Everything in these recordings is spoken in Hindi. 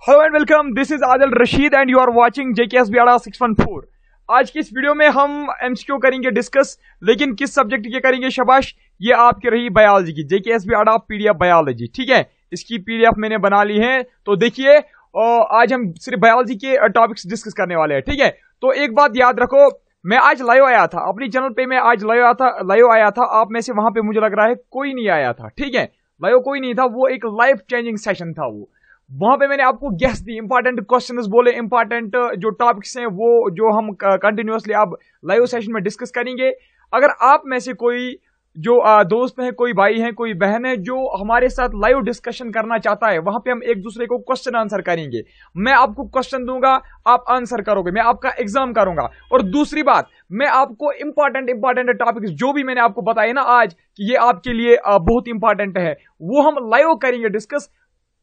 Hello and welcome, this is Adil Rashid and you are watching JKS बियाड़ा 614। आज की इस वीडियो में हम एमसीक्यू करेंगे डिस्कस, लेकिन किस सब्जेक्ट के करेंगे शाबाश, ये आपकी रही बायोलॉजी की जेकेएस बियाड़ा पीडीएफ बायोलॉजी। ठीक है, इसकी पीडीएफ मैंने बना ली है, तो देखिए आज हम सिर्फ बायोलॉजी के टॉपिक्स डिस्कस करने वाले हैं। ठीक है, तो एक बात याद रखो, मैं आज लाइव आया था अपनी चैनल पे, मैं आज लाइव आया था। आप में से वहां पे मुझे लग रहा है कोई नहीं आया था। ठीक है, लाइव कोई नहीं था, वो एक लाइफ चेंजिंग सेशन था। वो वहां पे मैंने आपको गेस दी, इंपॉर्टेंट क्वेश्चंस बोले, इंपॉर्टेंट जो टॉपिक्स हैं वो जो हम कंटिन्यूअसली अब लाइव सेशन में डिस्कस करेंगे। अगर आप में से कोई जो दोस्त है, कोई भाई है, कोई बहन है जो हमारे साथ लाइव डिस्कशन करना चाहता है, वहां पे हम एक दूसरे को क्वेश्चन आंसर करेंगे। मैं आपको क्वेश्चन दूंगा, आप आंसर करोगे, मैं आपका एग्जाम करूंगा। और दूसरी बात, मैं आपको इंपॉर्टेंट टॉपिक्स जो भी मैंने आपको बताया ना आज कि ये आपके लिए बहुत इंपॉर्टेंट है, वो हम लाइव करेंगे डिस्कस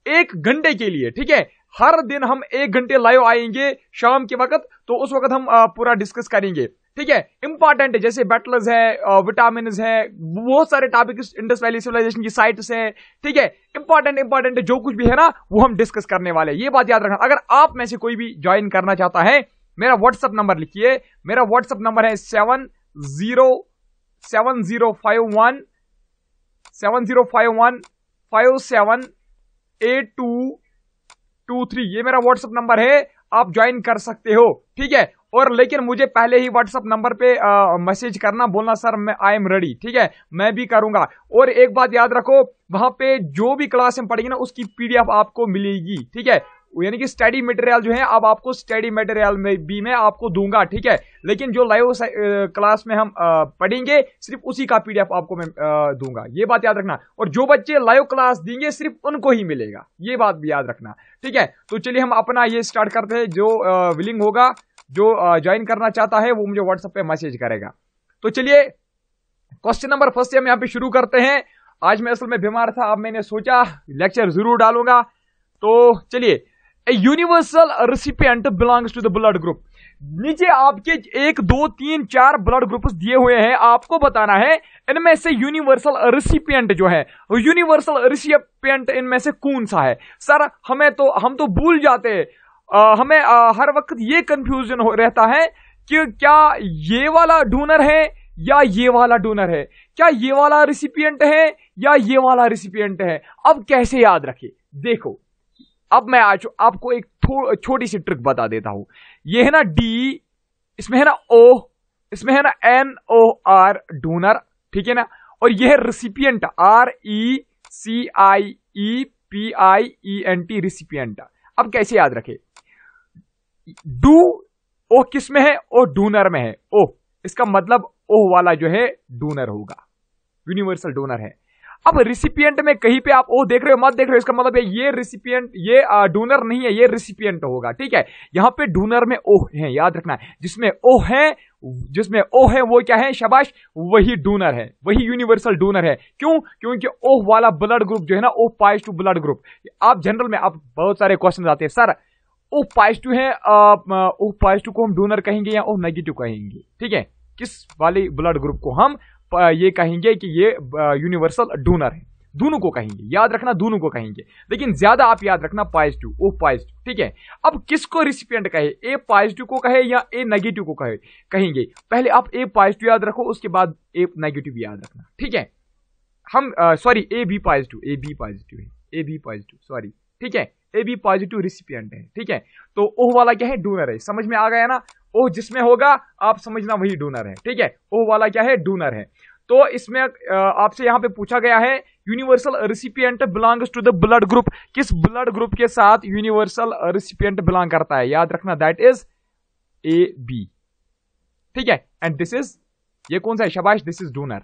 1 घंटे के लिए। ठीक है, हर दिन हम 1 घंटे लाइव आएंगे शाम के वक्त, तो उस वक्त हम पूरा डिस्कस करेंगे। ठीक है, इंपॉर्टेंट है, जैसे बैटल्स है, विटामिन है, बहुत सारे टॉपिक, इंडस वैली सिविलाइजेशन की साइट्स है। ठीक है, इंपॉर्टेंट जो कुछ भी है ना वो हम डिस्कस करने वाले हैं, ये बात याद रखना। अगर आप में से कोई भी ज्वाइन करना चाहता है, मेरा व्हाट्सएप नंबर लिखिए, मेरा व्हाट्सएप नंबर है 70515723, ये मेरा व्हाट्सएप नंबर है, आप ज्वाइन कर सकते हो। ठीक है, और लेकिन मुझे पहले ही व्हाट्सएप नंबर पे मैसेज करना, बोलना सर मैं आई एम रेडी। ठीक है, मैं भी करूंगा। और एक बात याद रखो, वहां पे जो भी क्लास हम पढ़ेंगे ना उसकी पीडीएफ आपको मिलेगी। ठीक है, यानी कि स्टडी मटेरियल जो है अब आपको स्टडी मटेरियल में भी मैं आपको दूंगा। ठीक है, लेकिन जो लाइव क्लास में हम पढ़ेंगे सिर्फ उसी का पीडीएफ आपको मैं दूंगा, ये बात याद रखना। और जो बच्चे लाइव क्लास देंगे सिर्फ उनको ही मिलेगा, ये बात भी याद रखना। ठीक है, तो चलिए हम अपना ये स्टार्ट करते हैं। जो विलिंग होगा, जो ज्वाइन करना चाहता है, वो मुझे व्हाट्सएप पे मैसेज करेगा। तो चलिए क्वेश्चन नंबर फर्स्ट हम यहाँ पे शुरू करते हैं। आज मैं असल में बीमार था, अब मैंने सोचा लेक्चर जरूर डालूंगा। तो चलिए, a universal recipient belongs to the blood group. नीचे आपके 1 2 3 4 ब्लड ग्रुप्स दिए हुए हैं, आपको बताना है इनमें से यूनिवर्सल रेसिपिएंट जो है, यूनिवर्सल रेसिपिएंट इनमें से कौन सा है। सर हम तो भूल जाते हैं, हमें हर वक्त ये कंफ्यूजन रहता है कि क्या ये वाला डोनर है या ये वाला डोनर है, क्या ये वाला रेसिपिएंट है या ये वाला रेसिपिएंट है। अब कैसे याद रखे, देखो अब मैं आज आपको एक छोटी सी ट्रिक बता देता हूं। ये है ना डी, इसमें है ना ओ, इसमें है ना NOR डोनर, ठीक है ना, और ये है रेसिपिएंट RECIEPIENT रेसिपिएंट। अब कैसे याद रखे, डू ओ किस में है, ओ डोनर में है। ओ इसका मतलब ओ वाला जो है डोनर होगा, यूनिवर्सल डोनर है। अब रिसिपिएंट में कहीं पे आप ओ देख रहे हो, मत देख रहे हो, इसका मतलब है ये रिसिपिएंट, ये डोनर नहीं है, ये रिसिपिएंट होगा। ठीक है, यहां पे डोनर में ओ है, याद रखना है, जिसमें ओ है वो क्या है, शाबाश, वही डोनर है, वही यूनिवर्सल डोनर है। क्यों? क्योंकि ओ वाला ब्लड ग्रुप जो है ना, O पॉजिटिव ब्लड ग्रुप। आप जनरल में आप बहुत सारे क्वेश्चन आते हैं, सर O पॉजिटिव है, O पॉजिटिव को हम डोनर कहेंगे या O नेगेटिव कहेंगे। ठीक है, किस वाले ब्लड ग्रुप को हम ये कहेंगे कि ये यूनिवर्सल डोनर है, दोनों को कहेंगे, याद रखना दोनों को कहेंगे, लेकिन ज्यादा आप याद रखना पॉजिटिव, O पॉजिटिव। ठीक है, अब किसको रिसिपिएंट कहे, A पॉजिटिव को कहे या A नेगेटिव को कहेंगे। पहले आप A पॉजिटिव याद रखो, उसके बाद A नेगेटिव याद रखना। ठीक है, हम सॉरी AB पॉजिटिव है, AB पॉजिटिव सॉरी। ठीक है, AB पॉजिटिव रिसिपिएंट है। ठीक है, तो O वाला क्या है, डोनर है। समझ में आ गया ना, O जिसमें होगा आप समझना वही डोनर है। ठीक है, O वाला क्या है, डोनर है। तो इसमें आपसे यहां पे पूछा गया है universal recipient belongs to the blood group, किस ब्लड ग्रुप के साथ यूनिवर्सल रेसिपिएंट बिलोंग करता है, याद रखना दैट इज AB। ठीक है, एंड दिस इज, ये कौन सा है, शाबाश, दिस इज डोनर,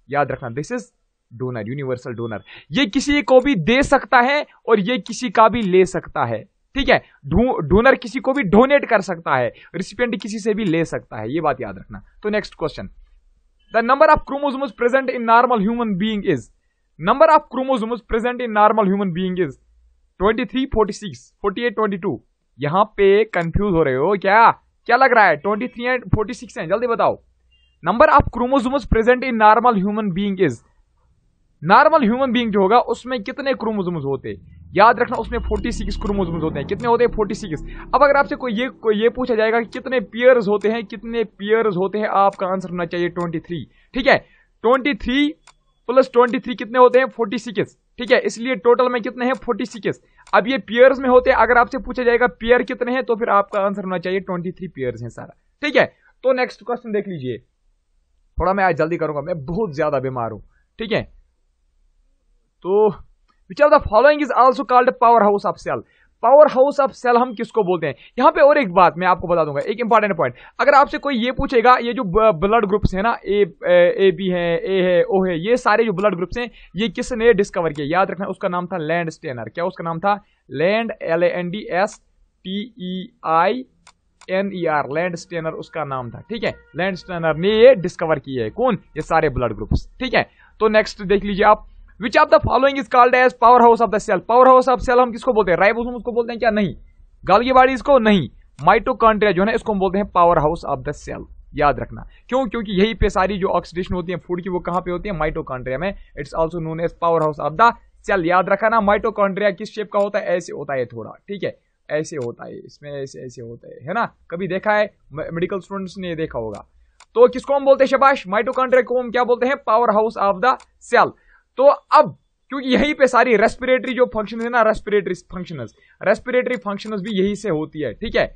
याद रखना this is donor, universal donor. ये किसी को भी दे सकता है और ये किसी का भी ले सकता है। ठीक है, डोनर किसी को भी डोनेट कर सकता है, रेसिपिएंट किसी से भी ले सकता है, ये बात याद रखना। तो next question, the number of chromosomes present in normal human being is, number of chromosomes present in normal human being is 23, 46, 48, 22। यहां पे कंफ्यूज हो रहे हो क्या लग रहा है, 23 एंड 46 है, जल्दी बताओ। Number of chromosomes present in normal human being is normal human being जो होगा उसमें कितने क्रोमोसोम्स होते हैं? याद रखना उसमें 46 क्रोमोसोम्स होते हैं। कितने होते हैं? 46। अब अगर आपसे कोई ये पूछा जाएगा कि कितने पेयर्स होते हैं, कितने पेयर्स होते हैं, आपका आंसर होना चाहिए 23। ठीक है, 23 प्लस 23 कितने होते हैं? 46। ठीक है, इसलिए टोटल में कितने हैं? 46। अब ये पेयर्स में होते हैं। अगर आपसे पूछा जाएगा पेयर कितने हैं, तो फिर आपका आंसर होना चाहिए 23 पेयर्स हैं सारा। ठीक है, तो नेक्स्ट क्वेश्चन देख लीजिए। थोड़ा मैं आज जल्दी करूंगा, मैं बहुत ज्यादा बीमार हूं। ठीक है, तो which of the following is also called power house of cell? Power house of cell हम किसको बोलते हैं? यहां पे और एक बात मैं आपको बता दूंगा, एक इंपॉर्टेंट पॉइंट। अगर आपसे कोई ये पूछेगा, ये जो ब्लड ग्रुप्स है ना, ए बी है, ए है, ओ है, ये सारे जो ब्लड ग्रुप्स हैं ये किसने डिस्कवर किए? याद रखना उसका नाम था लैंड स्टेनर। क्या उसका नाम था? लैंड, LANDSTEINER, लैंड स्टेनर उसका नाम था। ठीक है, लैंड स्टेनर ने ये डिस्कवर किए है। कौन? ये सारे ब्लड ग्रुप्स। ठीक है, तो नेक्स्ट देख लीजिए आप। Which of the following is called as power house of the cell? Power house of cell हम किसको बोलते हैं? राइबोसोम को बोलते हैं क्या? नहीं। गोल्गी बॉडीज को नहीं। माइटोकॉन्ड्रिया जो है इसको हम बोलते हैं power house of the cell. याद रखना, क्यों? क्योंकि यही पे सारी जो ऑक्सीडेशन होती है फूड की वो कहां पे होती है? माइटोकॉन्ड्रिया में। It's also known as power house of the cell. याद रखा ना, माइटोकॉन्ड्रिया किस शेप का होता है? ऐसे होता है थोड़ा। ठीक है, ऐसे होता है, इसमें ऐसे ऐसे होता है ना? कभी देखा है? मेडिकल स्टूडेंट्स ने देखा होगा। तो किसको हम बोलते हैं? शाबाश, माइटोकॉन्ड्रिया को हम क्या बोलते हैं? Power house of the cell. तो अब क्योंकि यहीं पे सारी रेस्पिरेटरी जो फंक्शन है ना, रेस्पिरेटरी फंक्शंस भी यही से होती है। ठीक है,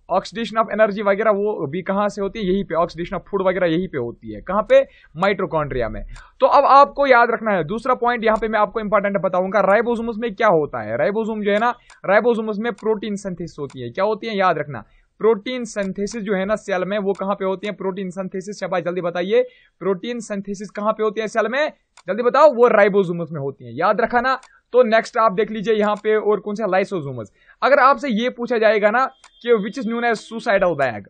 ऑक्सीडेशन ऑफ एनर्जी वगैरह वो भी कहां से होती है? यहीं पे। ऑक्सीडेशन ऑफ फूड वगैरह यहीं पे होती है। कहां पे? माइटोकॉन्ड्रिया में। तो अब आपको याद रखना है दूसरा पॉइंट, यहां पे मैं आपको इंपॉर्टेंट बताऊंगा, राइबोसोम्स में क्या होता है। राइबोसोम जो है ना, राइबोसोम्स में प्रोटीन सिंथेसिस होती है। क्या होती है? याद रखना, प्रोटीन सिंथेसिस जो है ना सेल में, वो कहां पे होती है? Protein synthesis. शाबाश, जल्दी बताइए, प्रोटीन सिंथेसिस कहां पे होती है सेल में? जल्दी बताओ। वो राइबोसोम्स में होती है। याद रखा ना। तो नेक्स्ट आप देख लीजिए यहां पे और कौन सा? लाइसोसोम्स। अगर आपसे ये पूछा जाएगा ना कि which is known as suicidal bag,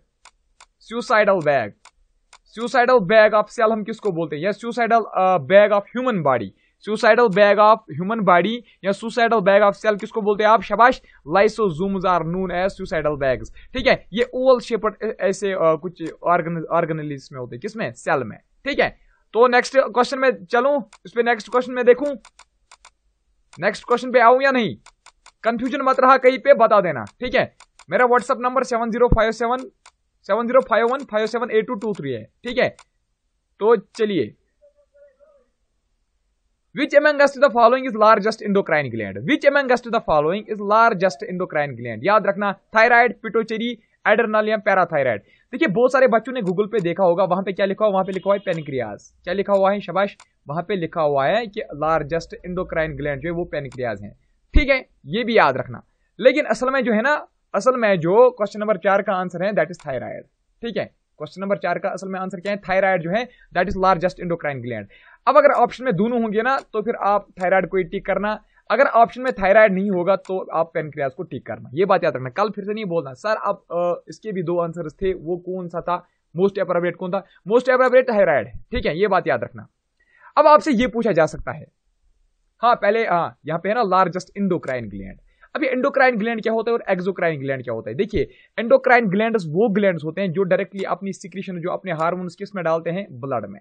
suicidal bag of cell हम किसको बोलते हैं? या suicidal bag of human body, suicidal bag of human body या सुसाइडल बैग ऑफ सेल किसको बोलते हैं आप? शाबाश, lysosomes are known as suicidal bags. ठीक है, ये ओवल शेप्ड ऐसे कुछ ऑर्गेनेल्स में होते हैं। किसमें? सेल में। ठीक है, तो नेक्स्ट क्वेश्चन में चलूं, इस पे नेक्स्ट क्वेश्चन में देखूं, नेक्स्ट क्वेश्चन पे आऊं या नहीं? कंफ्यूजन मत रहा कहीं पे, बता देना। ठीक है, मेरा व्हाट्सएप नंबर 7051578223 है। ठीक है, तो चलिए, Which amongst the following is largest endocrine gland? Which amongst the following is largest endocrine gland? याद रखना, थायराइड, पिटोचरी, एड्रेनल या पैराथायराइड। देखिए बहुत सारे बच्चों ने गूगल पे देखा होगा, वहां पे क्या लिखा हुआ? वहां पे लिखा हुआ है पेनक्रियाज। क्या लिखा हुआ है? शाबाश, वहां पे लिखा हुआ है कि लार्जेस्ट एंडोक्राइन ग्लैंड जो है वो पेनक्रियाज है। ठीक है, ये भी याद रखना। लेकिन असल में जो है ना, असल में जो क्वेश्चन नंबर 4 का आंसर है दैट इज थायराइड। ठीक है, क्वेश्चन नंबर 4 का असल में आंसर क्या है? थायराइड जो है that is largest endocrine gland. अब अगर ऑप्शन में दोनों होंगे ना तो फिर आप थायराइड को ही टिक करना, अगर ऑप्शन में थायराइड नहीं होगा तो आप पेनक्रियाज को टिक करना। ये बात याद रखना, कल फिर से नहीं बोलना सर अब इसके भी 2 आंसर्स थे, वो कौन सा था? मोस्ट एप्रोप्रिएट कौन था? मोस्ट एप्रोप्रिएट थायराइड है। ठीक है, ये बात याद रखना। अब आपसे ये पूछा जा सकता है, हाँ पहले यहाँ पे है ना लार्जेस्ट एंडोक्राइन ग्लैंड। अभी एंडोक्राइन ग्लैंड क्या होता है और एक्सोक्राइन ग्लैंड क्या होता है? देखिए, एंडोक्राइन ग्लैंड्स वो ग्लैंड्स होते हैं जो डायरेक्टली अपनी सिक्रीशन, जो अपने हार्मोन्स किस में डालते हैं? ब्लड में।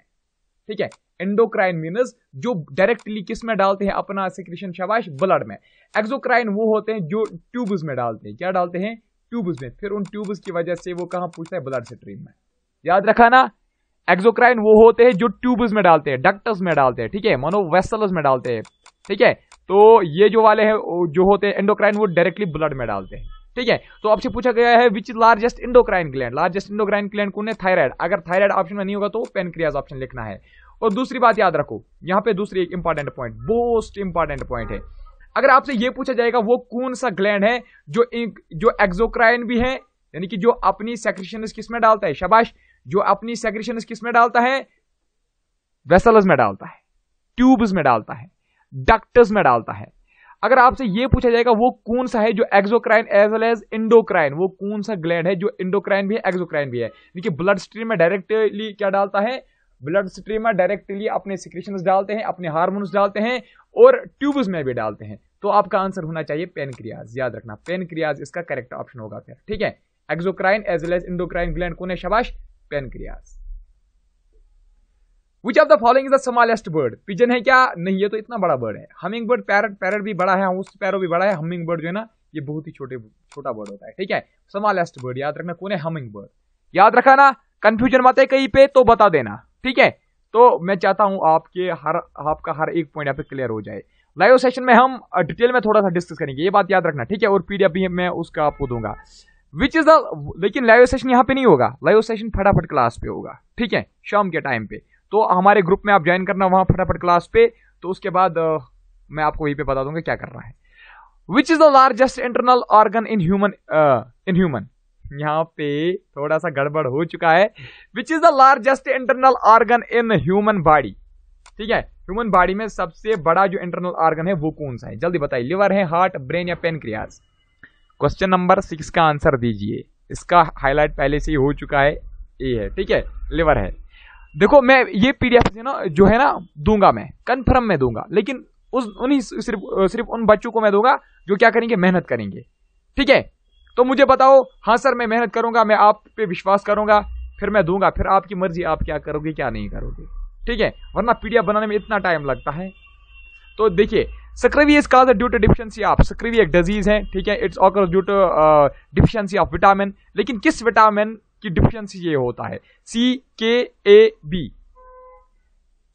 ठीक है, एंडोक्राइन मीनस जो डायरेक्टली किस में डालते हैं अपना सिक्रीशन? शाबाश, ब्लड में। एक्सोक्राइन वो होते हैं जो ट्यूब्स में डालते हैं। क्या डालते हैं? ट्यूब्स में। फिर उन ट्यूब्स की वजह से वो कहां पूछता है? ब्लड स्ट्रीम में। याद रखा ना, एक्सोक्राइन वो होते हैं जो ट्यूब्स में डालते हैं, डक्ट्स में डालते हैं। ठीक है, मनोवेसल्स में डालते हैं। ठीक है, तो ये जो वाले हैं जो होते हैं एंडोक्राइन, वो डायरेक्टली ब्लड में डालते हैं। ठीक है, तो आपसे पूछा गया है which is largest endocrine gland? Largest endocrine gland कौन है? थायराइड। अगर थायराइड ऑप्शन में नहीं होगा तो पेनक्रियाज ऑप्शन लिखना है। और दूसरी बात याद रखो, यहां पे दूसरी एक important point, most important point है, अगर आपसे यह पूछा जाएगा वो कौन सा ग्लैंड है जो एक्सोक्राइन भी है, यानी कि जो अपनी सेक्रेशन किस में डालता है? शाबाश, जो अपनी सेक्रेशन किस में डालता है? वेसल्स में डालता है, ट्यूब्स में डालता है, डक्ट्स में डालता है। अगर आपसे यह पूछा जाएगा वो कौन सा है जो exocrine as well as endocrine, वो कौन सा ग्लैंड है जो एंडोक्राइन भी है एक्सोक्राइन भी है, यानी कि ब्लड स्ट्रीम में डायरेक्टली क्या डालता है? ब्लड स्ट्रीम में डायरेक्टली अपने सिक्रेशंस डालते हैं, अपने हार्मोन्स डालते हैं और ट्यूब्स में भी डालते हैं। तो आपका आंसर होना चाहिए पेनक्रियाज। याद रखना, पेनक्रियाज इसका करेक्ट ऑप्शन होगा फिर। ठीक है, exocrine as well as endocrine gland कौन है? शाबाश, pancreas. Which of the following is the smallest bird? Pigeon है क्या? नहीं, ये तो इतना बड़ा बर्ड है। हमिंग बर्ड, पैरट, पैरट भी बड़ा है, हाउस स्पैरो भी बड़ा है। हमिंग बर्ड जो है ना, ये बहुत ही छोटा बर्ड होता है, ठीक है। स्मॉलेस्ट बर्ड याद रखना कौन है? Humming bird. याद रखा ना, कंफ्यूजन मत है कहीं पे तो बता देना, ठीक है। तो मैं चाहता हूं आपका हर एक पॉइंट यहाँ पे क्लियर हो जाए। लाइव सेशन में हम डिटेल में थोड़ा सा डिस्कस करेंगे, ये बात याद रखना, ठीक है। और पीडीएफ भी मैं उसका आपको दूंगा। विच इज द, लेकिन लाइव सेशन यहाँ पे नहीं होगा, लाइव सेशन फटाफट क्लास पे होगा, ठीक है, शाम के टाइम पे। तो हमारे ग्रुप में आप ज्वाइन करना वहां फटाफट क्लास पे, तो उसके बाद मैं आपको वहीं पे बता दूंगा क्या करना है। Which is the largest internal organ in human? यहाँ पे थोड़ा सा गड़बड़ हो चुका है। Which is the largest internal organ in human body? ठीक है, ह्यूमन बॉडी में सबसे बड़ा जो इंटरनल ऑर्गन है वो कौन सा है? जल्दी बताइए। लिवर है, हार्ट, ब्रेन या पेनक्रियाज? क्वेश्चन नंबर 6 का आंसर दीजिए। इसका हाईलाइट पहले से ही हो चुका है, ए है, ठीक है, लिवर है। देखो मैं ये पीडीएफ जो है ना दूंगा, मैं कंफर्म में दूंगा, लेकिन सिर्फ उन बच्चों को मैं दूंगा जो क्या करेंगे, मेहनत करेंगे, ठीक है। तो मुझे बताओ, हाँ सर मैं मेहनत करूंगा, मैं आप पे विश्वास करूंगा, फिर मैं दूंगा, फिर आपकी मर्जी, आप क्या करोगे क्या नहीं करोगे, ठीक है। वरना पीडीएफ बनाने में इतना टाइम लगता है। तो देखिए, scurvy is caused due to deficiency of, scurvy एक डिजीज है, ठीक है, it's occurs due to deficiency of vitamin. लेकिन किस विटामिन की डिफिशिएंसी ये होता है? सी, के, ए, बी?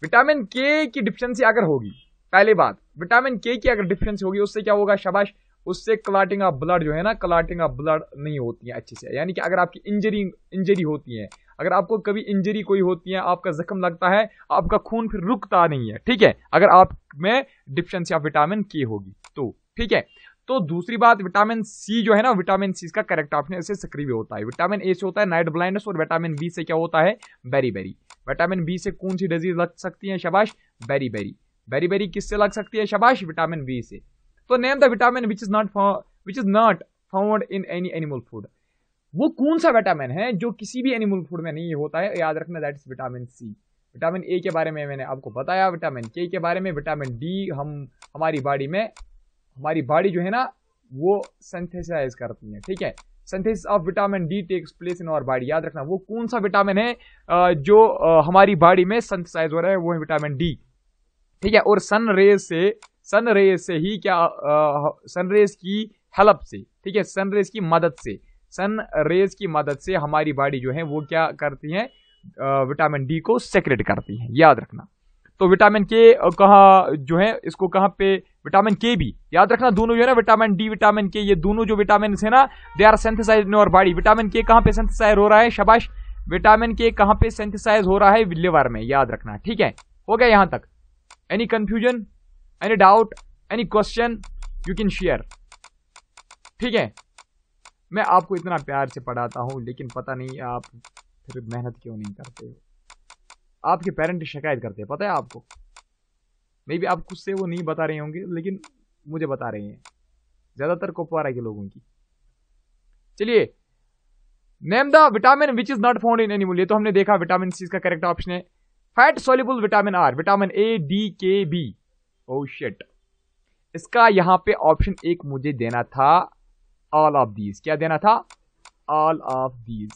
विटामिन के की डिफिशिएंसी अगर होगी, पहली बात, विटामिन के की अगर डिफिशिएंसी होगी, उससे क्या होगा, शाबाश, उससे क्लॉटिंग ऑफ ब्लड जो है ना, क्लॉटिंग ऑफ ब्लड नहीं होती है अच्छे से। यानी कि अगर आपकी इंजरी होती है, अगर आपको कभी इंजरी कोई होती है, आपका जख्म लगता है, आपका खून फिर रुकता नहीं है, ठीक है, अगर आप में डिफिशिएंसी ऑफ विटामिन के होगी तो, ठीक है। तो दूसरी बात, विटामिन सी जो है ना, विटामिन सी का करेक्ट ऑप्शन है, इससे सक्रिय होता है। विटामिन ए से होता है नाइट ब्लाइंडनेस, और विटामिन बी से क्या होता है, बेरी। विटामिन बी से कौन सी डिजीज लग सकती है, शाबाश, बेरी किससे लग सकती है, शाबाश, विटामिन बी से। तो name the vitamin which is not found in any animal food? वो कौन सा विटामिन है जो किसी भी एनिमल फूड में नहीं होता है? याद रखना, that is vitamin C. Vitamin A के बारे में मैंने आपको बताया, विटामिन के बारे में, विटामिन डी हमारी बॉडी जो है ना वो सिंथेसाइज करती है, ठीक है। Synthesis of vitamin D takes place in our body. याद रखना, वो कौन सा विटामिन है जो हमारी बॉडी में सिंथेसाइज हो रहा है, वो है विटामिन डी, ठीक है। और सन रेज से ही क्या, सन रेज की हेल्प से, ठीक है, सन रेज की मदद से हमारी बॉडी जो है वो क्या करती है, विटामिन डी को सेक्रेट करती है, याद रखना। तो विटामिन के कहाँ जो है, इसको कहाँ पे, विटामिन के भी याद रखना, दोनों जो है ना, विटामिन डी, विटामिन के, ये दोनों जो विटामिन है ना, they are synthesized in our body. Vitamin K कहाँ पे सिंथेसाइज हो रहा है, शाबाश, विटामिन के कहाँ पे सिंथेसाइज हो रहा है, लिवर में, याद रखना, ठीक है। हो गया यहां तक? Any confusion, any doubt, any question, you can share, ठीक है। मैं आपको इतना प्यार से पढ़ाता हूं, लेकिन पता नहीं आप फिर मेहनत क्यों नहीं करते हो। आपके पेरेंट शिकायत करते हैं, पता है आपको? मे बी आप खुद से वो नहीं बता रहे होंगे, लेकिन मुझे बता रहे हैं, ज्यादातर कुपवारा के लोगों की। चलिए, name the vitamin which is not found in animal. ये तो हमने देखा, विटामिन सी का करेक्ट ऑप्शन है। Fat soluble vitamin are, vitamin A, D, K, B? Oh shit, इसका यहां पे ऑप्शन एक मुझे देना था, ऑल ऑफ दीज। क्या देना था? All of these.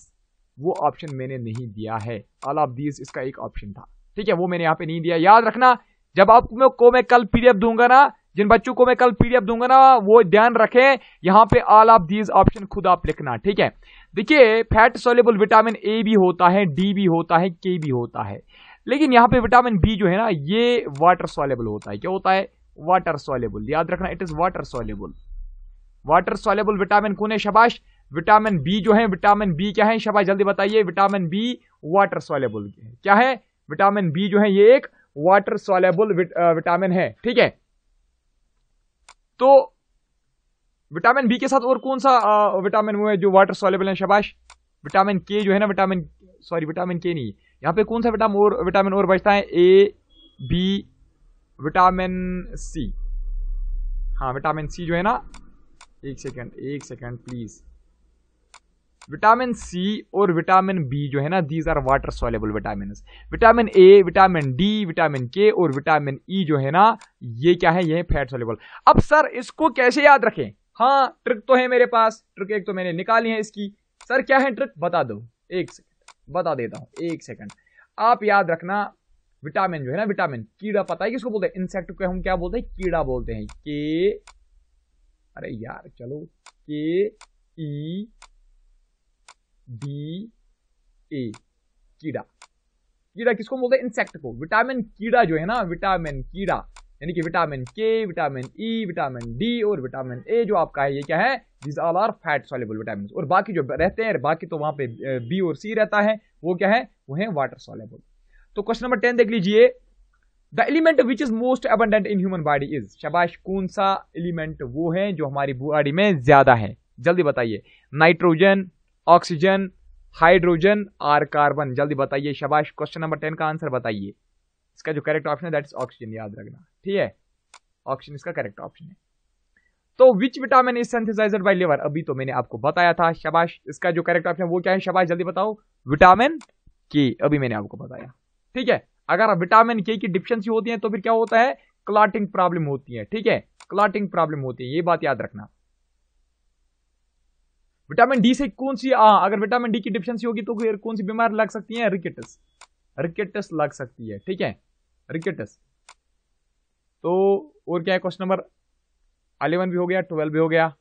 वो ऑप्शन मैंने नहीं दिया है, ऑल ऑफ दीज इसका एक ऑप्शन था, ठीक है, वो मैंने यहां पे नहीं दिया। याद रखना, जब आपको मैं कल पीडीएफ दूंगा ना, जिन बच्चों को मैं कल पीडीएफ दूंगा ना, वो ध्यान रखें, यहां पे ऑल ऑफ दीज ऑप्शन खुद आप लिखना, ठीक है। देखिए, फैट सोल्यूबल विटामिन ए भी होता है, डी भी होता है, के भी होता है, लेकिन यहां पे विटामिन बी जो है ना, ये वाटर सोल्यूबल होता है। क्या होता है? Water soluble. याद रखना, it is water soluble. Water soluble vitamin कौन है, शाबाश? विटामिन बी जो है, विटामिन बी क्या है, शाबाश, जल्दी बताइए। विटामिन बी वाटर सोल्यूबल क्या है? विटामिन बी जो है ये एक वाटर सोल्यूबल विटामिन है, ठीक है। तो विटामिन बी के साथ और कौन सा विटामिन वो है जो वाटर सोल्यूबल है, शाबाश? विटामिन के जो है ना, विटामिन के नहीं, यहां पे कौन सा विटामिन और बचता है? ए, बी, विटामिन सी। हाँ, विटामिन सी जो है ना, एक सेकेंड प्लीज। विटामिन सी और विटामिन बी जो है ना, these are water soluble vitamin. Vitamin A, vitamin D, vitamin K और विटामिन ई जो है ना, ये क्या है? ये है फैट सोल्यूबल। अब सर इसको कैसे याद रखें? हाँ, ट्रिक तो है मेरे पास, ट्रिक एक तो मैंने निकाली है इसकी। सर क्या है ट्रिक, बता दो, एक सेकेंड बता देता हूं, एक सेकेंड। आप याद रखना, विटामिन जो है ना, विटामिन कीड़ा, पता है किसको बोलते हैं? इंसेक्ट को हम क्या बोलते हैं? कीड़ा बोलते हैं। के, अरे यार चलो, के ई डी ए, कीड़ा। कीड़ा किसको बोलते हैं? इंसेक्ट को। विटामिन कीड़ा जो है ना, विटामिन कीड़ा, यानी कि vitamin K, vitamin E, vitamin D और विटामिन ए जो आपका है, ये क्या है? This all are fat soluble vitamin. और बाकी जो रहते हैं, बाकी तो वहां पे बी और सी रहता है, वो क्या है? वो है वाटर सॉल्युबल। तो क्वेश्चन नंबर 10 देख लीजिए। The element which is most abundant in human body is, शाबाश, कौन सा एलिमेंट वो है जो हमारी बॉडी में ज्यादा है? जल्दी बताइए। नाइट्रोजन, ऑक्सीजन, हाइड्रोजन और कार्बन, जल्दी बताइए। शाबाश, क्वेश्चन नंबर 10 का आंसर बताइए। इसका जो करेक्ट ऑप्शन है दैट इज ऑक्सीजन, याद रखना, ठीक है? ऑक्सीजन इसका करेक्ट ऑप्शन है। तो which vitamin is synthesized by liver, अभी तो मैंने आपको बताया था। शाबाश, इसका जो करेक्ट ऑप्शन है वो क्या है? शाबाश, जल्दी बताओ। विटामिन के, अभी मैंने आपको बताया, ठीक है? अगर विटामिन के की डिफिशिएंसी होती है तो फिर क्या होता है? क्लॉटिंग प्रॉब्लम होती है, ठीक है? क्लॉटिंग प्रॉब्लम होती है, ये बात याद रखना। विटामिन डी से कौन सी, अगर विटामिन डी की डिफिशिएंसी होगी तो फिर कौन सी बीमारी लग सकती है? रिकेटस, रिकेटस लग सकती है, ठीक है? रिकेटस। तो और क्या है? क्वेश्चन नंबर 11 भी हो गया, 12 भी हो गया,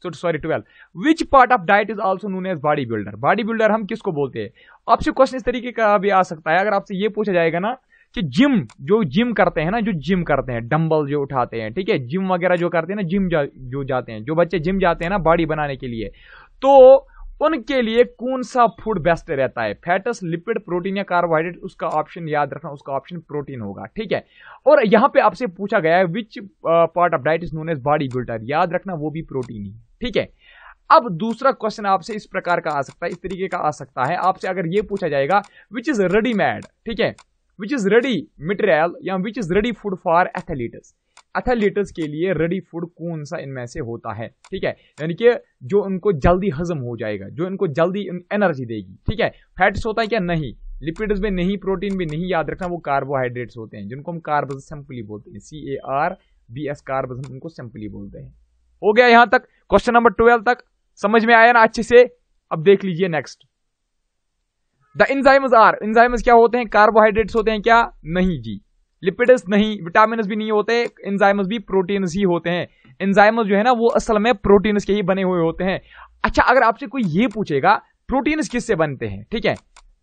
sorry 12। Which part of diet is also known as body builder, body builder हम किसको बोलते हैं? आपसे क्वेश्चन इस तरीके का भी आ सकता है, अगर आपसे ये पूछा जाएगा ना कि जिम करते हैं ना, जो जिम करते हैं, डंबल जो उठाते हैं, ठीक है, जिम वगैरह जो करते हैं ना, जो जाते हैं, जो बच्चे जिम जाते हैं ना बॉडी बनाने के लिए, तो उनके लिए कौन सा फूड बेस्ट रहता है? फैट्स, लिपिड, प्रोटीन या कार्बोहाइड्रेट? उसका ऑप्शन याद रखना, उसका ऑप्शन प्रोटीन होगा, ठीक है? और यहां पे आपसे पूछा गया है which part of diet is known as body builder, याद रखना वो भी प्रोटीन ही, ठीक है? अब दूसरा क्वेश्चन आपसे इस प्रकार का आ सकता है, इस तरीके का आ सकता है आपसे, अगर ये पूछा जाएगा विच इज रेडीमेड, ठीक है, विच इज रेडी मटेरियल या which is ready food for athletes, athletes के लिए रेडी फूड कौन सा इनमें से होता है, ठीक है? यानी कि जो उनको जल्दी हजम हो जाएगा, जो इनको जल्दी एनर्जी देगी, ठीक है? फैट्स होता है क्या? नहीं। लिपिड्स में नहीं, प्रोटीन में नहीं, याद रखना वो कार्बोहाइड्रेट्स होते हैं, जिनको हम कार्ब्स सिंपली बोलते हैं, CARBS, कार्ब्स उनको सिंपली बोलते हैं। हो गया यहां तक, क्वेश्चन नंबर 12 तक समझ में आया ना अच्छे से? अब देख लीजिए next. The enzymes are, enzymes क्या होते हैं? कार्बोहाइड्रेट्स होते हैं क्या? नहीं जी। लिपिड्स नहीं, विटामिन्स भी नहीं होते, एंजाइम्स भी प्रोटीन्स ही होते हैं। एंजाइम्स जो है ना वो असल में प्रोटीन्स के ही बने हुए होते हैं। अच्छा, अगर आपसे कोई ये पूछेगा प्रोटीन्स किससे बनते हैं, ठीक है?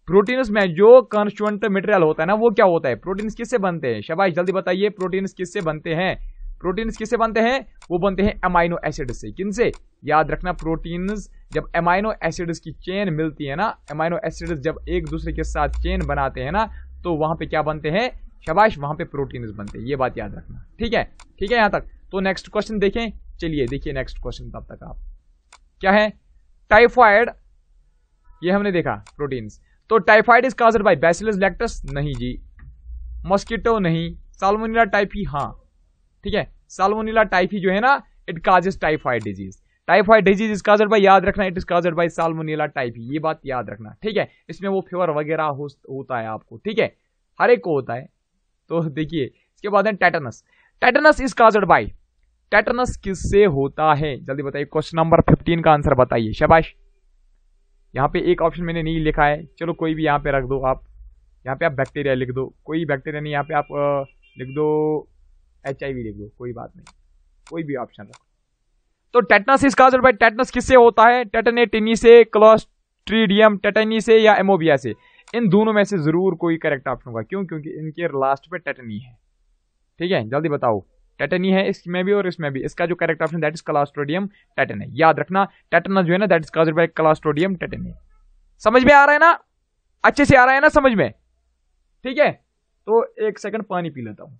प्रोटीन्स में जो कॉन्स्टिट्यूएंट मटेरियल होता है ना वो क्या होता है? प्रोटीन्स किससे बनते हैं? शाबाश, जल्दी बताइए, प्रोटीन्स किससे बनते हैं? प्रोटीन्स किससे बनते हैं? वो बनते हैं अमाइनो एसिड से। किनसे? याद रखना, प्रोटीन्स जब अमाइनो एसिड्स की चेन मिलती है ना, अमाइनो एसिड्स जब एक दूसरे के साथ चेन बनाते हैं ना, तो वहां पे क्या बनते हैं? शाबाश, वहां पे प्रोटीन्स बनते हैं, ये बात याद रखना, ठीक है? ठीक है यहां तक। तो नेक्स्ट क्वेश्चन देखें, चलिए देखिए नेक्स्ट क्वेश्चन, तब तक आप क्या है? टाइफाइड, ये हमने देखा प्रोटीन्स। तो typhoid is caused by bacillus lactis, नहीं जी। मॉस्किटो नहीं। साल्मोनेला टाइफी, हाँ, ठीक है, साल्मोनेला टाइफी जो है ना, it causes typhoid disease. Typhoid disease is caused by, याद रखना, it is caused by Salmonella typhi, ये बात याद रखना, ठीक है? इसमें वो फीवर वगैरह होता है आपको, ठीक है? हर एक को होता है। तो देखिए इसके बाद है tetanus. Tetanus is caused bye, tetanus किससे होता है? जल्दी बताइए, क्वेश्चन नंबर 15 का आंसर बताइए। शाबाश, यहाँ पे एक ऑप्शन मैंने नहीं लिखा है, चलो कोई भी यहाँ पे रख दो आप, यहाँ पे आप बैक्टीरिया लिख दो, कोई बैक्टीरिया नहीं, यहाँ पे आप लिख दो HIV लिख दो, कोई बात नहीं, कोई भी ऑप्शन रखो। तो tetanus is caused bye, tetanus किससे होता है? टेटनेटिनी से, क्लोस्ट्रीडियम टेटनी से या एमोबिया से? इन दोनों में से जरूर कोई करेक्ट ऑप्शन होगा, क्यों? क्योंकि इनके लास्ट पे टेटनी है, ठीक है? जल्दी बताओ, टेटनी है इसमें भी और इसमें भी। इसका जो correct option that is clostridium tetani, याद रखना, टेटनस जो है ना that is caused bye clostridium tetani. समझ में आ रहा है ना? अच्छे से आ रहा है ना समझ में? ठीक है, तो एक सेकंड पानी पी लेता हूं।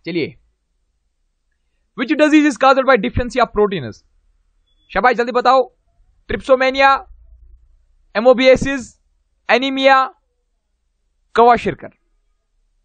चलिए, विच disease is caused bye deficiency of proteins? शाबाश, जल्दी बताओ। ट्रिप्सोमेनिया, एमोबियासिस, एनीमिया, क्वाशिरकर,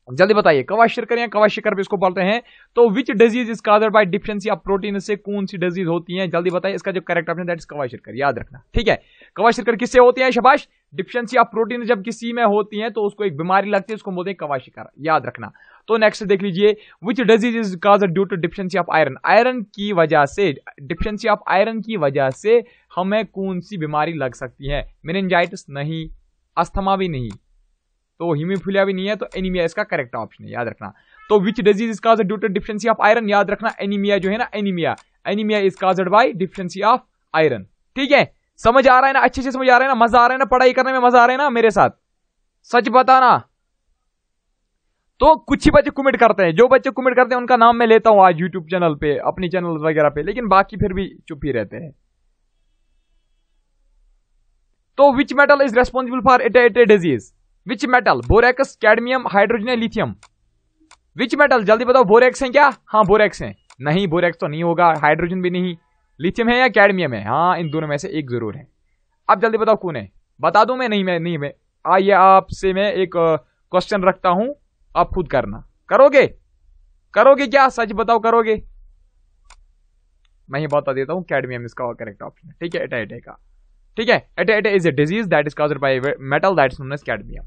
जल्दी बताइए। क्वाशिरकर या क्वाशिरकर भी इसको बोलते हैं। तो which disease is caused bye deficiency of protein से कौन सी डिजीज होती है? जल्दी बताइए। इसका जो करेक्ट ऑप्शन दैट इज क्वाशिरकर, याद रखना, ठीक है? क्वाशिरकर किससे होती है? शाबाश, डिफिशिएंसी ऑफ प्रोटीन जब किसी में होती है तो उसको एक बीमारी लगती है, उसको बोलते हैं क्वाशिरकर, याद रखना। तो नेक्स्ट देख लीजिए, which disease is caused due to deficiency of iron? Iron की वजह से, डिफिशिएंसी ऑफ आयरन की वजह से हमें कौन सी बीमारी लग सकती है? मेनिंजाइटिस नहीं, अस्थमा भी नहीं, तो हीमोफीलिया भी नहीं है, तो एनीमिया इसका करेक्ट ऑप्शन है, याद रखना। तो which disease is caused due to deficiency of iron, याद रखना एनीमिया जो है ना, anaemia is caused by deficiency of iron. ठीक है, समझ आ रहा है ना, अच्छे से समझ आ रहा है ना, मजा आ रहा है ना, पढ़ाई करने में मजा आ रहा है ना मेरे साथ, सच बताना। तो कुछ ही बच्चे कमेंट करते हैं, जो बच्चे कमेंट करते हैं उनका नाम मैं लेता हूं आज यूट्यूब चैनल पे, अपनी चैनल वगैरह पे, लेकिन बाकी फिर भी चुप ही रहते हैं। तो which metal is responsible for Ete disease, which metal, borax, cadmium, hydrogen, lithium. Which metal, जल्दी बताओ, बोरेक्स है क्या? हाँ बोरेक्स है, नहीं बोरेक्स तो नहीं होगा, हाइड्रोजन भी नहीं, लिथियम है या कैडमियम है? हाँ इन दोनों में से एक जरूर है। अब जल्दी बताओ कौन है, बता दूं मैं? नहीं मैं आइए आपसे मैं एक क्वेश्चन रखता हूं, आप खुद करना, करोगे क्या? सच बताओ करोगे? मैं ही बता देता हूं, कैडमियम इसका करेक्ट ऑप्शन है। ठीक है, एटे का, ठीक है, एटे is a disease that is caused by metal that is known as cadmium.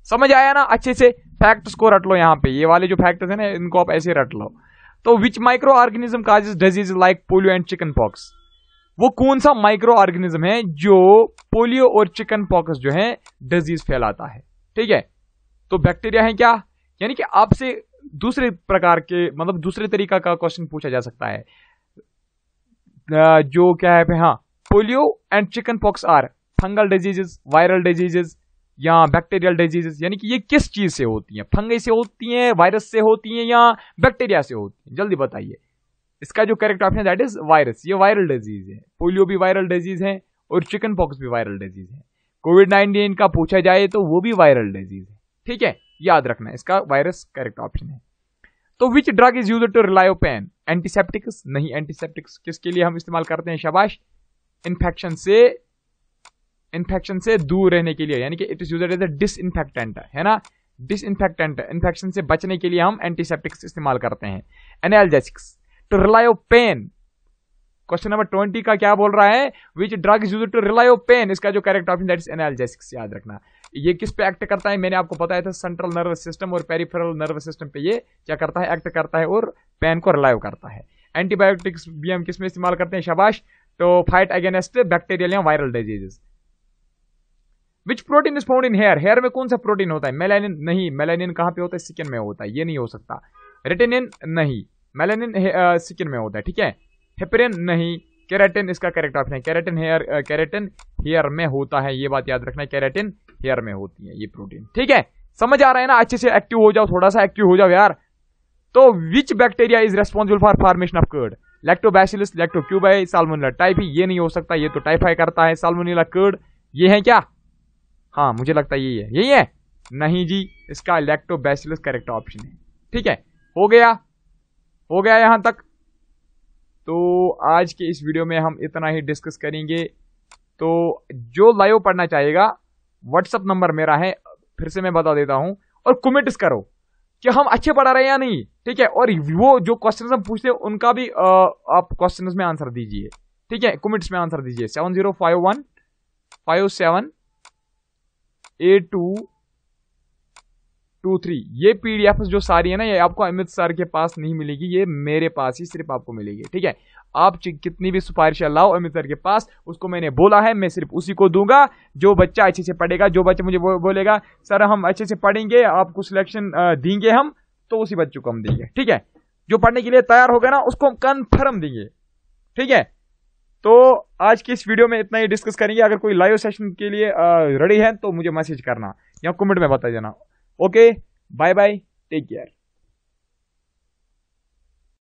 समझ आया ना? अच्छे से फैक्ट्स को रट लो, यहाँ पे ये वाले जो फैक्ट्स है ना इनको आप ऐसे रट लो। तो which micro organism causes disease like polio and chicken pox, वो कौन सा माइक्रो ऑर्गेनिज्म है जो पोलियो और चिकन पॉक्स जो है डिजीज फैलाता है? ठीक है, तो बैक्टीरिया है क्या? यानी कि आपसे दूसरे प्रकार के, मतलब दूसरे तरीका का क्वेश्चन पूछा जा सकता है, जो क्या है, हाँ, polio and chicken pox are fungal diseases, viral diseases या बैक्टीरियल डिजीजेस, यानी कि ये किस चीज से होती हैं? फंगई से होती हैं, वायरस से होती हैं या बैक्टीरिया से होती हैं? जल्दी बताइए। इसका जो करेक्ट ऑप्शन है दैट इज वायरस, ये वायरल डिजीज है, पोलियो भी वायरल डिजीज है और चिकन पॉक्स भी वायरल डिजीज है। कोविड-19 का पूछा जाए तो वो भी वायरल डिजीज है। ठीक है, याद रखना, इसका वायरस करेक्ट ऑप्शन है। तो which drug is used to relieve of pain, antiseptics नहीं, एंटीसेप्टिक्स किसके लिए हम इस्तेमाल करते हैं? शाबाश, इन्फेक्शन से दूर रहने के लिए, यानी कि it is used as a disinfectant, है ना, डिसइंफेक्टेंट, इन्फेक्शन से बचने के लिए हम एंटीसेप्टिक्स इस्तेमाल करते हैं। Analgesics to relieve of pain, question number 20 का क्या बोल रहा है? Which drug is used to relieve of pain, इसका जो correct option that is analgesics, याद रखना। ये किस पे एक्ट करता है? मैंने आपको बताया था, सेंट्रल नर्वस सिस्टम और पेरिफेरल नर्वस सिस्टम पे ये क्या करता है? एक्ट करता है और पेन को रिलाइव करता है। एंटीबायोटिक्स भी हम किस में इस्तेमाल करते हैं? शाबाश, तो फाइट अगेंस्ट बैक्टीरियल या viral diseases. Which protein is found in hair, hair में कौन सा प्रोटीन होता है? मेलानिन नहीं, मेलानिन कहां पे होता है? स्किन में होता है, ये नहीं हो सकता। रेटिनिन नहीं, मेलानिन स्किन में होता है। ठीक है, हेपरिन नहीं, केराटिन इसका करेक्ट ऑप्शन है। केराटिन हेयर में होता है, ये बात याद रखना है, केराटिन हेयर में होती है ये प्रोटीन। ठीक है, समझ आ रहा है ना? अच्छे से एक्टिव हो जाओ, थोड़ा सा एक्टिव हो जाओ यार। तो which bacteria is responsible for formation of curd, lactobacillus, लैक्टोक्यूबाई, साल्मोनेला टाइफी, ये नहीं हो सकता, ये तो टाइफाई करता है। साल्मोनेला कर्ड ये है क्या? हाँ मुझे लगता है यही है, नहीं जी, इसका लैक्टोबैसिलस करेक्ट ऑप्शन है। ठीक है, हो गया यहां तक। तो आज के इस वीडियो में हम इतना ही डिस्कस करेंगे। तो जो लाइव पढ़ना चाहेगा, व्हाट्सअप नंबर मेरा है, फिर से मैं बता देता हूं, और कमेंट्स करो कि हम अच्छे पढ़ा रहे हैं या नहीं। ठीक है, और वो जो क्वेश्चंस हम पूछते हैं उनका भी आप क्वेश्चंस में आंसर दीजिए। ठीक है, कमेंट्स में आंसर दीजिए। 7051578223 ये पीडीएफ जो सारी है ना, ये आपको अमित सर के पास नहीं मिलेगी, ये मेरे पास ही सिर्फ आपको मिलेगी। ठीक है, आप कितनी भी सिफारिश लाओ अमित सर के पास, उसको मैंने बोला है मैं सिर्फ उसी को दूंगा। जो बच्चा अच्छे से पढ़ेगा, जो बच्चा मुझे बोलेगा सर हम अच्छे से पढ़ेंगे, आपको सिलेक्शन देंगे हम, तो उसी बच्चों को हम देंगे। ठीक है, जो पढ़ने के लिए तैयार होगा ना उसको हम कन्फर्म देंगे। ठीक है, तो आज की इस वीडियो में इतना ही डिस्कस करेंगे। अगर कोई लाइव सेशन के लिए रेडी है तो मुझे मैसेज करना या कमेंट में बता देना। Okay, bye bye, take care.